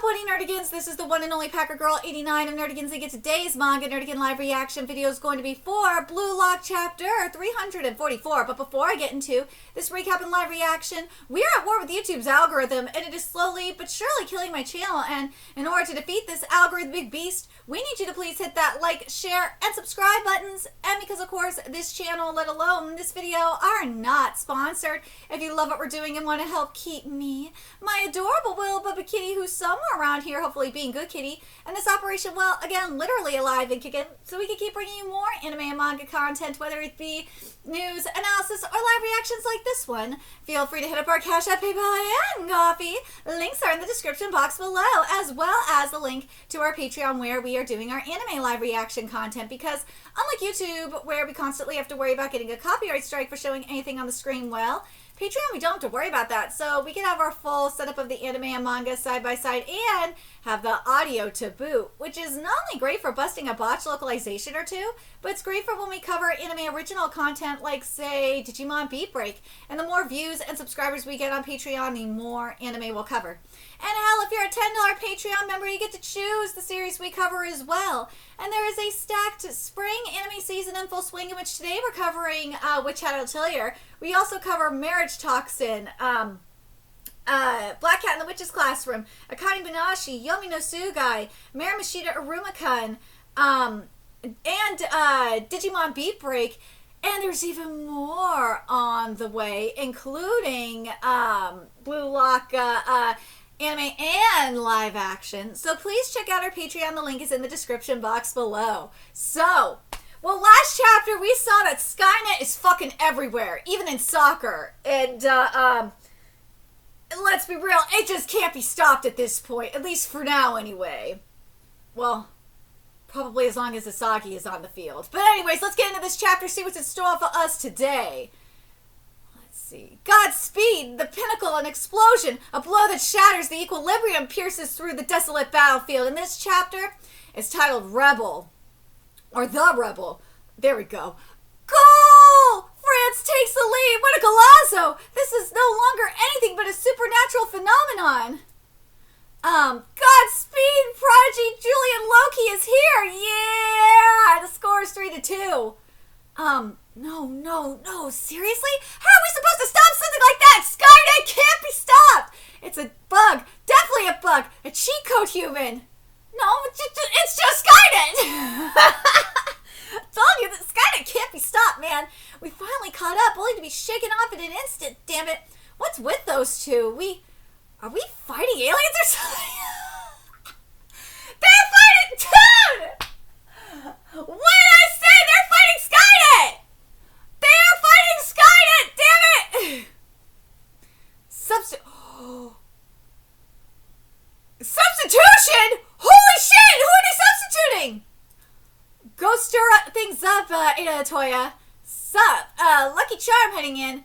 What Nerdigans? This is the one and only Packer Girl 89 of Nerdigans, and get today's Manga Nerdigan live reaction video is going to be for Blue Lock chapter 344. But before I get into this recap and live reaction, we are at war with YouTube's algorithm, and it is slowly but surely killing my channel. And in order to defeat this algorithmic beast, we need you to please hit that like, share, and subscribe buttons. And because, of course, this channel, let alone this video, are not sponsored. If you love what we're doing and want to help keep me, my adorable Will Bubba Kitty, who's somewhere around here, hopefully being good kitty, and this operation, well, again, literally alive and kicking, so we can keep bringing you more anime and manga content, whether it be news, analysis, or live reactions like this one. Feel free to hit up our Cash App, PayPal, and Coffee. Links are in the description box below, as well as the link to our Patreon where we are doing our anime live reaction content, because unlike YouTube, where we constantly have to worry about getting a copyright strike for showing anything on the screen, well, Patreon, we don't have to worry about that, so we can have our full setup of the anime and manga side by side and have the audio to boot, which is not only great for busting a botch localization or two, but it's great for when we cover anime original content like, say, Digimon Beat Break. And the more views and subscribers we get on Patreon, the more anime we'll cover. And hell, if you're a $10 Patreon member, you get to choose the series we cover as well. And there is a stacked spring anime season in full swing, in which today we're covering Witch Hat Atelier. We also cover Marriage Toxin, Black Cat in the Witch's Classroom, Akane Banashi, Yomi no Sugai, Marimashita Aruma-kun, and Digimon Beat Break. And there's even more on the way, including Blue Lock anime and live action. So please check out our Patreon. The link is in the description box below. So, well, last chapter we saw that Skynet is fucking everywhere, even in soccer. And let's be real, it just can't be stopped at this point, at least for now anyway. Well, probably as long as Asagi is on the field. But anyways, let's get into this chapter, see what's in store for us today. Let's see. Godspeed, the pinnacle, an explosion, a blow that shatters the equilibrium, pierces through the desolate battlefield. And this chapter is titled Rebel, or The Rebel. There we go. Goal! France takes the lead. What a golazo! This is no longer anything but a supernatural phenomenon. Godspeed, Prodigy Julian Loki is here! Yeah! The score is 3-2. No, seriously? How are we supposed to stop something like that? Skynet can't be stopped! It's a bug. Definitely a bug. A cheat code human. No, it's just Skynet! I told you that Skynet can't be stopped, man. We finally caught up, only to be shaken off in an instant, damn it. What's with those two? Are we fighting aliens or something? They're fighting, dude! What did I say? They're fighting Skynet! They're fighting Skynet, damn it! Substitution? Holy shit! Who are they substituting? Go stir things up, Ada Toya. Sup? Lucky Charm heading in.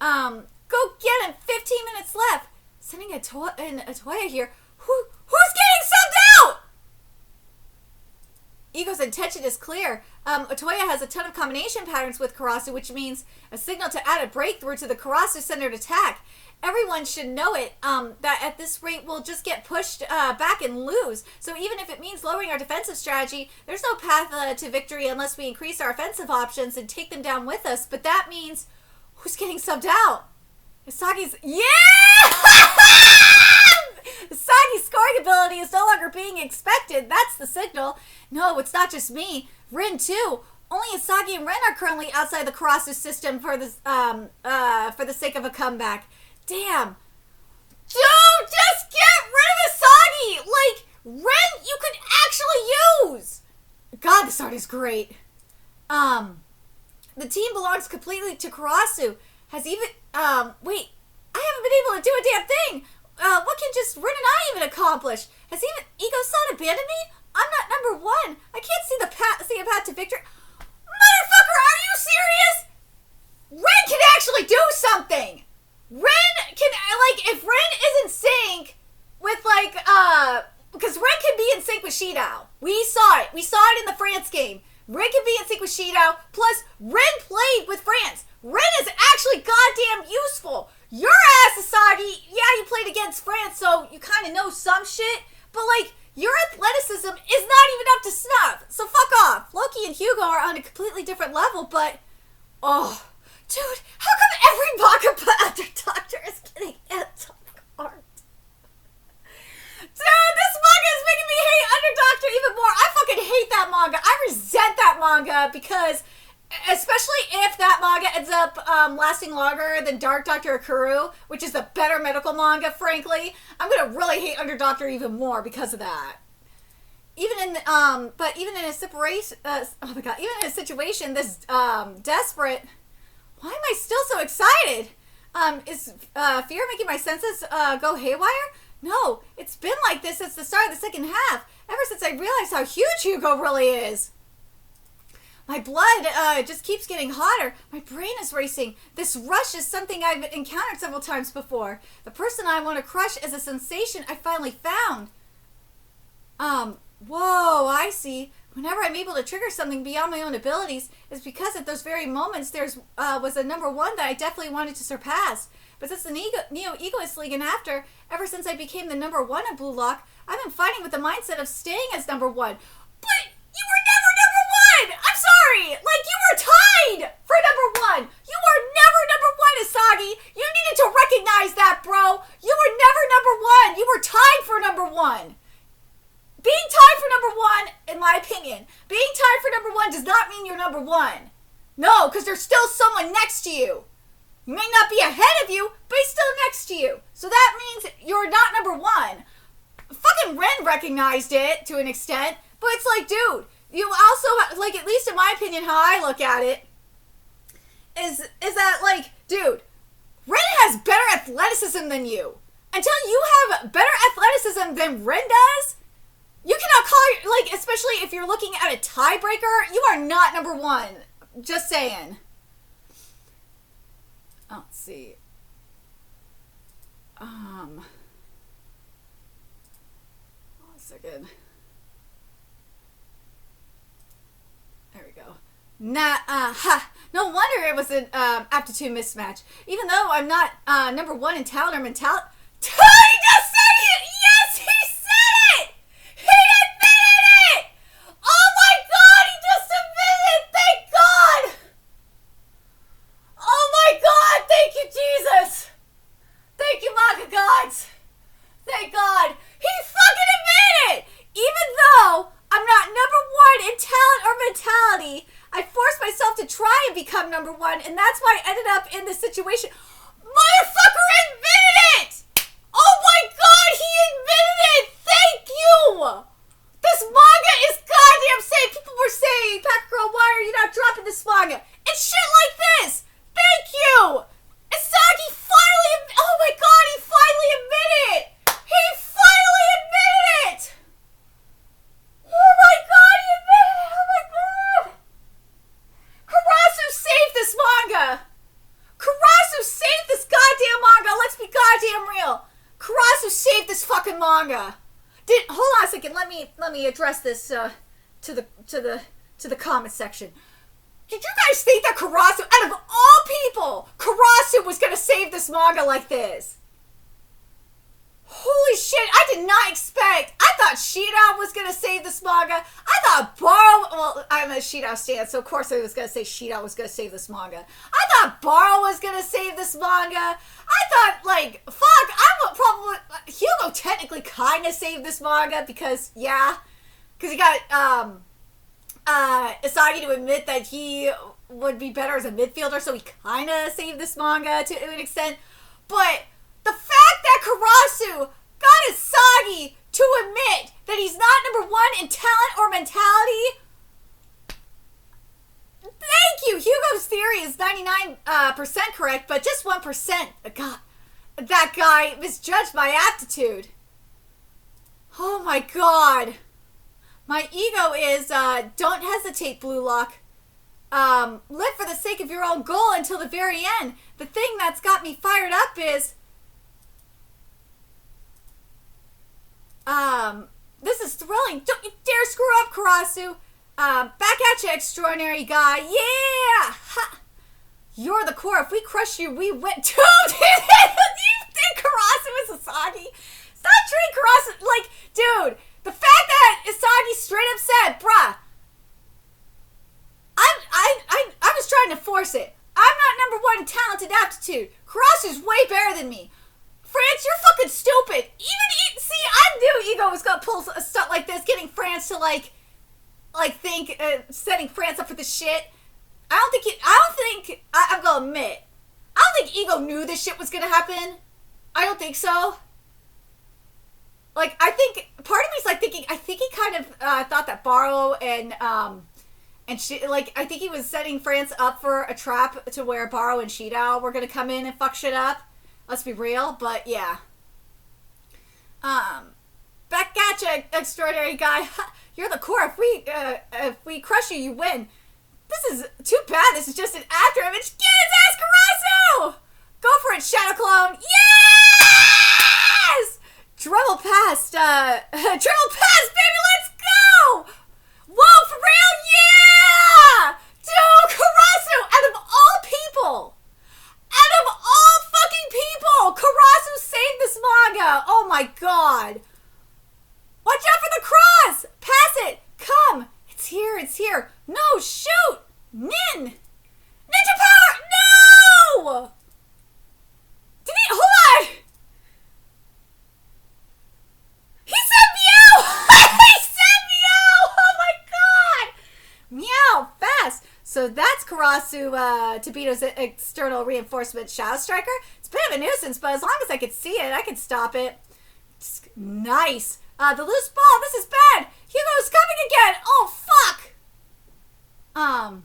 Go get him. 15 minutes left. Sending a Toya here. Who's getting subbed out? Ego's intention is clear. Otoya has a ton of combination patterns with Karasu, which means a signal to add a breakthrough to the Karasu-centered attack. Everyone should know it, that at this rate we'll just get pushed back and lose. So even if it means lowering our defensive strategy, there's no path to victory unless we increase our offensive options and take them down with us. But that means, who's getting subbed out? Isagi's... Yeah! Isagi's scoring ability is no longer being expected. That's the signal. No, it's not just me. Rin, too. Only Isagi and Ren are currently outside the Karasu system for the sake of a comeback. Damn. Dude, just get rid of Isagi! Like, Ren, you could actually use! God, this art is great. The team belongs completely to Karasu. Has even, wait, I haven't been able to do a damn thing. What can just Rin and I even accomplish? Has even Ego-san abandoned me? I'm not number one. I can't see a path to victory. Motherfucker, are you serious? Ren can actually do something. Ren can, like, if Ren is in sync with, like, because Ren can be in sync with Shidao. We saw it. We saw it in the France game. Ren can be in sync with Shidao, plus Ren played with France. Ren is actually goddamn useful. Your ass, Asagi, yeah, you played against France, so you kind of know some shit, but like, your athleticism is not even up to snuff. So fuck off. Loki and Hugo are on a completely different level, but oh, dude, how come every manga Doctor is getting atomic art? Dude, this manga is making me hate Underdoctor even more. I fucking hate that manga. I resent that manga because, especially if that manga ends up lasting longer than Dark Doctor Akuru, which is the better medical manga, frankly, I'm gonna really hate Underdoctor even more because of that. Even in a separation, oh my god, even in a situation this desperate, why am I still so excited? Is fear making my senses go haywire? No, it's been like this since the start of the second half, ever since I realized how huge Hugo really is. My blood just keeps getting hotter. My brain is racing. This rush is something I've encountered several times before. The person I want to crush is a sensation I finally found. Whoa, I see. Whenever I'm able to trigger something beyond my own abilities, it's because at those very moments there's was a number one that I definitely wanted to surpass. But since the Neo-Egoist League and after, ever since I became the number one in Blue Lock, I've been fighting with the mindset of staying as number one. But you were never number one! I'm sorry! Like, you were tied for number one! You were never number one, Asagi! You needed to recognize that, bro! You were never number one! You were tied for number one! Being tied for number one, in my opinion, being tied for number one does not mean you're number one. No, because there's still someone next to you. He may not be ahead of you, but he's still next to you. So that means you're not number one. Fucking Ren recognized it to an extent, but it's like, dude, you also, like, at least in my opinion, how I look at it, is that, like, dude, Ren has better athleticism than you. Until you have better athleticism than Ren does, you cannot call, like, especially if you're looking at a tiebreaker, you are not number one. Just saying. Oh, let's see. One second. There we go. No wonder it was an aptitude mismatch. Even though I'm not number one in talent or mentality. He just said it! Yes, he said it! He admitted it! Oh my god, he just admitted it! Thank God! Oh my god, thank you, Jesus! Thank you, manga gods! Thank God! He fucking admitted it! Even though I'm not number one in talent or mentality, I forced myself to try and become number one, and that's why I ended up in this situation. Motherfucker admitted it! Oh my god, he admitted it! Thank you! This manga is goddamn safe. People were saying, Pack Girl, why are you not dropping this manga? It's shit like this! Thank you! Asagi finally, oh my god, he finally admitted it! He finally admitted it! Oh my god, he admitted it! Oh my god! Karasu saved this manga! Karasu saved this goddamn manga! Let's be goddamn real! Karasu saved this fucking manga! Hold on a second, let me address this to the comment section. Did you guys think that Karasu, out of all people, Karasu was gonna save this manga like this? Holy shit, I did not expect. I thought Shida was gonna save this manga. I thought well, I'm a Shida stan, so of course I was gonna say Shida was gonna save this manga. I thought Baro was gonna save this manga. I thought, like, fuck, I would probably, Hugo technically kinda saved this manga because, yeah, because he got, Asagi to admit that he would be better as a midfielder, so he kind of saved this manga to an extent. But the fact that Karasu got Asagi to admit that he's not number one in talent or mentality, thank you! Hugo's theory is 99% correct, but just 1%. God, that guy misjudged my aptitude. Oh my god. My ego is, don't hesitate, Blue Lock. Live for the sake of your own goal until the very end. The thing that's got me fired up is, this is thrilling. Don't you dare screw up, Karasu. Back at you, extraordinary guy. Yeah! Ha! You're the core. If we crush you, we win. Dude, do you think Karasu is Asagi? Stop treating Karasu like, dude, aptitude. Karasu's way better than me. France, you're fucking stupid. See, I knew Ego was gonna pull a stunt like this, getting France to think, setting France up for the shit. I'm gonna admit, I don't think Ego knew this shit was gonna happen. I don't think so. Like, I think, part of me's like thinking, I think he kind of thought that Barrow and she, like, I think he was setting France up for a trap to where Barrow and Shidao were gonna come in and fuck shit up. Let's be real, but yeah. Back at you, extraordinary guy. You're the core. If we crush you, you win. This is too bad. This is just an after image. Get his ass, Karasu! Go for it, Shadow Clone. Yes! Dribble past, baby, let's go! Whoa, for real? Yeah! Dude, Karasu, out of all people, out of all fucking people, Karasu saved this manga. Oh my god. Watch out for the cross! Pass it! Come! It's here, it's here. No, shoot! Nin! Ninja power! No! Hold on! He said meow! He said meow! Oh my god! Meow, fast! So that's Karasu, Tobito's external reinforcement Shadow Striker. It's a bit of a nuisance, but as long as I can see it, I can stop it. Nice. The loose ball, this is bad! Hugo's coming again! Oh, fuck! Oh,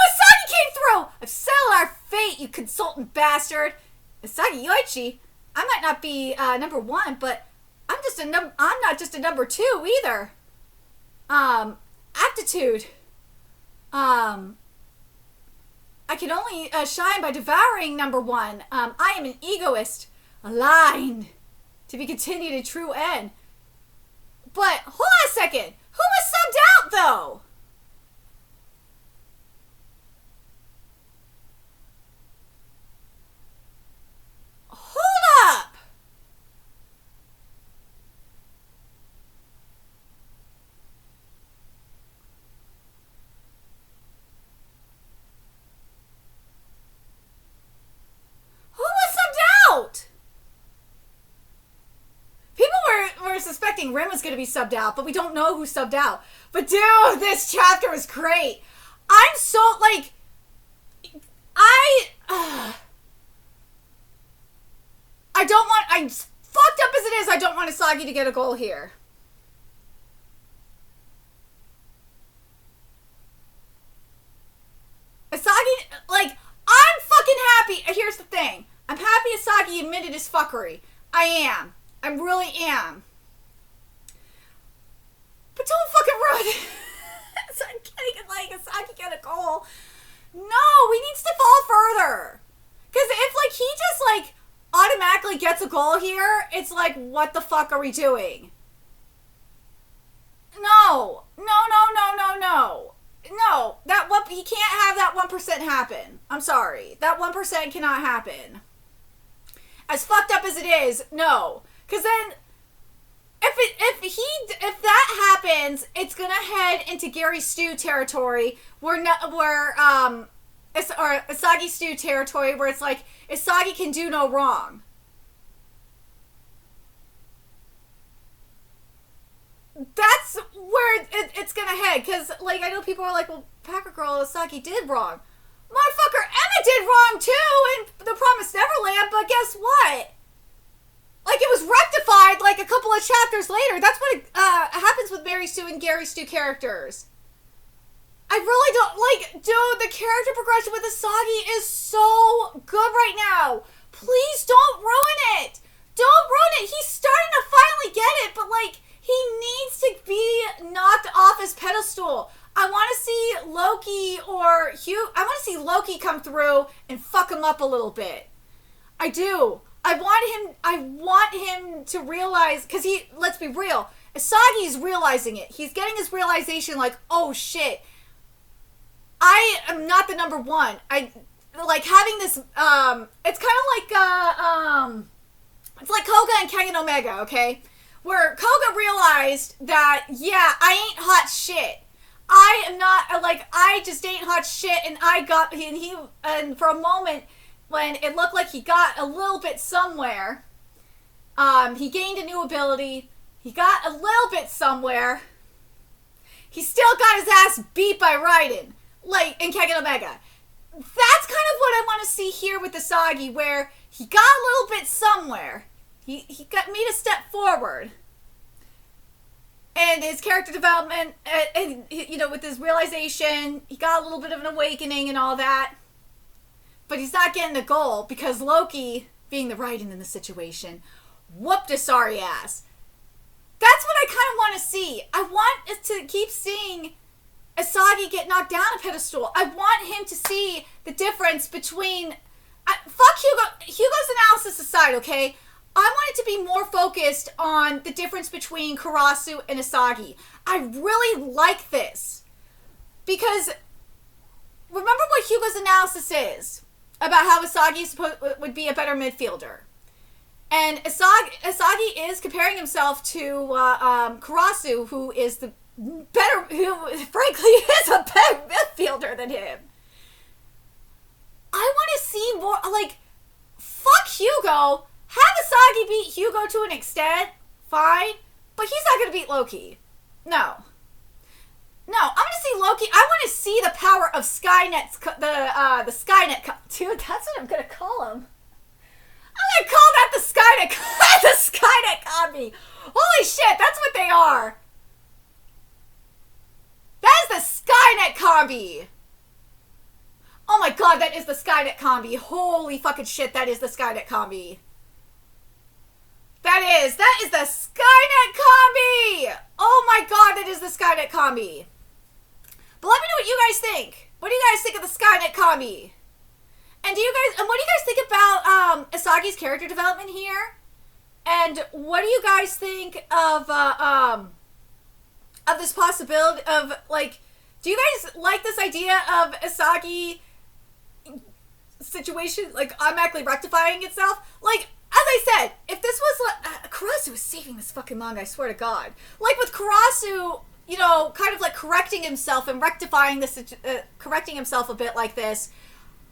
Asagi came through! I've settled our fate, you consultant bastard! Asagi Yoichi, I might not be, number one, but I'm not just a number two, either. Aptitude. I can only, shine by devouring number one. I am an egoist. Aligned. To be continued in true end. But, hold on a second. Who was subbed out, though? Hold up. Who was subbed out? We're suspecting Rin was going to be subbed out, but we don't know who subbed out. But dude, this chapter is great. I'm so, like, I'm fucked up as it is, I don't want Asagi to get a goal here. Asagi, like, I'm fucking happy. Here's the thing. I'm happy Asagi admitted his fuckery. I am. I really am. But don't fucking ruin it. So I'm getting, like, Asagi get a goal. No, he needs to fall further. Because if, like, he just, like, automatically gets a goal here, it's like, what the fuck are we doing? No. No, he can't have that 1% happen. I'm sorry. That 1% cannot happen. As fucked up as it is, no. Because then, if that happens, it's gonna head into Gary Stu territory, or Asagi Stu territory, where it's like Asagi can do no wrong. That's where it's gonna head, because, like, I know people are like, well, Packer Girl, Asagi did wrong. Motherfucker, Emma did wrong too in The Promised Neverland, but guess what? Like, it was rectified, like, a couple of chapters later. That's what happens with Mary Sue and Gary Stu characters. I really don't, like, dude, the character progression with Asagi is so good right now. Please don't ruin it. Don't ruin it. He's starting to finally get it, but, like, he needs to be knocked off his pedestal. I want to see Loki or Hugh. I want to see Loki come through and fuck him up a little bit. I do. I want him to realize, because let's be real, Asagi's realizing it. He's getting his realization, like, oh shit, I am not the number one. Like, having this, it's kind of like, it's like Koga and Kengan Omega, okay? Where Koga realized that, yeah, I ain't hot shit. I am not, like, I just ain't hot shit, and and for a moment, when it looked like he got a little bit somewhere, he gained a new ability, he got a little bit somewhere, he still got his ass beat by Raiden, like, in Kengan Omega. That's kind of what I want to see here with Asagi, where he got a little bit somewhere. He made a step forward. And his character development, and you know, with his realization, he got a little bit of an awakening and all that. But he's not getting the goal because Loki, being the Raiden in the situation, whooped his sorry ass. That's what I kind of want to see. I want us to keep seeing Asagi get knocked down a pedestal. I want him to see the difference between... fuck Hugo. Hugo's analysis aside, okay? I want it to be more focused on the difference between Karasu and Asagi. I really like this. Because remember what Hugo's analysis is about how Asagi would be a better midfielder. And Asagi is comparing himself to Karasu, who is the better, who frankly is a better midfielder than him. I want to see more, like, fuck Hugo. Have Asagi beat Hugo to an extent, fine, but he's not going to beat Loki. No. No, I'm going to see Loki. I want to see the power of Skynet's, the Skynet, dude, that's what I'm going to call him. I'm going to call that the Skynet, the Skynet Combi. Holy shit, that's what they are. That is the Skynet Combi. Oh my god, that is the Skynet Combi. Holy fucking shit, that is the Skynet Combi. That is the Skynet Combi! Oh my god, that is the Skynet Combi. But let me know what you guys think. What do you guys think of the Skynet Combi? And what do you guys think about Asagi's character development here? And what do you guys think of this possibility of, like, do you guys like this idea of Asagi situation, like, automatically rectifying itself? Like, as I said, if this was, Karasu is saving this fucking manga, I swear to God. Like, with Karasu, you know, kind of, like, correcting himself and rectifying this, correcting himself a bit like this,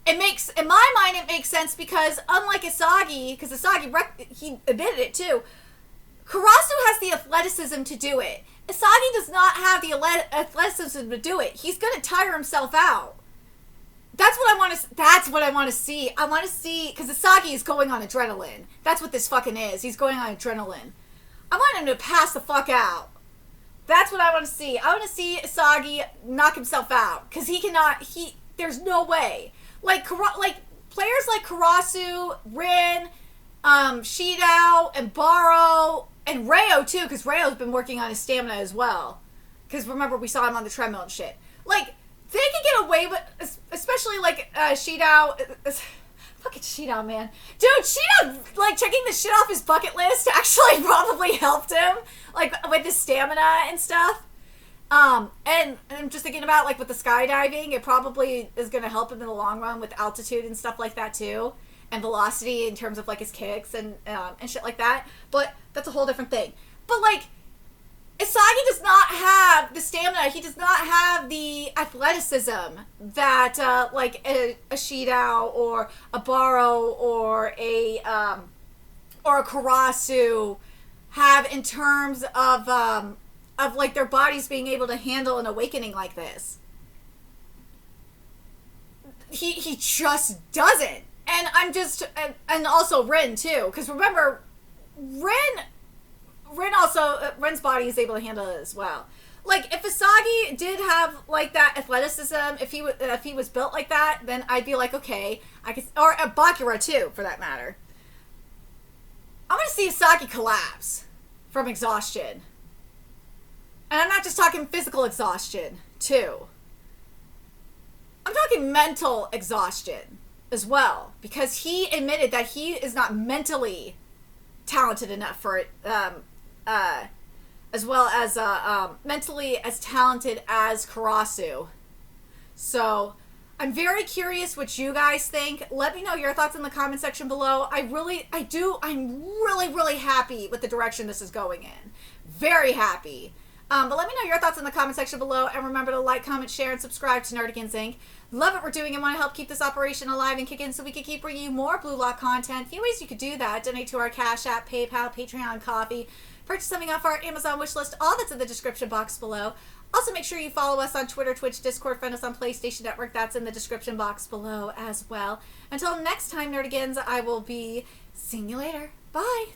it makes, in my mind, it makes sense because, unlike Asagi, because Asagi, he admitted it too, Karasu has the athleticism to do it. Asagi does not have the athleticism to do it. He's going to tire himself out. That's what I want to see. I want to see, because Asagi is going on adrenaline. That's what this fucking is. He's going on adrenaline. I want him to pass the fuck out. That's what I want to see. I want to see Asagi knock himself out. Because there's no way. Like players like Karasu, Rin, Shidao, and Baro, and Reo too, because Reo's been working on his stamina as well. Because remember, we saw him on the treadmill and shit. Like, they can get away with, especially like Shidao. Fucking Shidao, man. Dude, Shidao, like, checking the shit off his bucket list actually probably helped him, like, with his stamina and stuff. And I'm just thinking about, like, with the skydiving, it probably is going to help him in the long run with altitude and stuff like that too. And velocity in terms of, like, his kicks and shit like that. But that's a whole different thing. But, like, Asagi does not have the stamina. He does not have the athleticism that, like, a Shidao or a Baro or a Karasu have in terms of like, their bodies being able to handle an awakening like this. He just doesn't. And I'm just, and also Rin too, because remember, Ren's body is able to handle it as well. Like, if Asagi did have, like, that athleticism, if he was built like that, then I'd be like, okay, I could, or Bakura too, for that matter. I'm gonna see Asagi collapse from exhaustion. And I'm not just talking physical exhaustion, too. I'm talking mental exhaustion as well, because he admitted that he is not mentally talented enough for it, as well as mentally as talented as Karasu. So I'm very curious what you guys think. Let me know your thoughts in the comment section below. I'm really happy with the direction this is going in. Very happy. But let me know your thoughts in the comment section below, and remember to like, comment, share, and subscribe to Nerdigans Inc. Love what we're doing and want to help keep this operation alive and kicking so we can keep bringing you more Blue Lock content. A few ways you could do that: donate to our Cash App, PayPal, Patreon, Coffee, purchase something off our Amazon wish list, all that's in the description box below. Also, make sure you follow us on Twitter, Twitch, Discord, friend us on PlayStation Network. That's in the description box below as well. Until next time, Nerdigans, I will be seeing you later. Bye!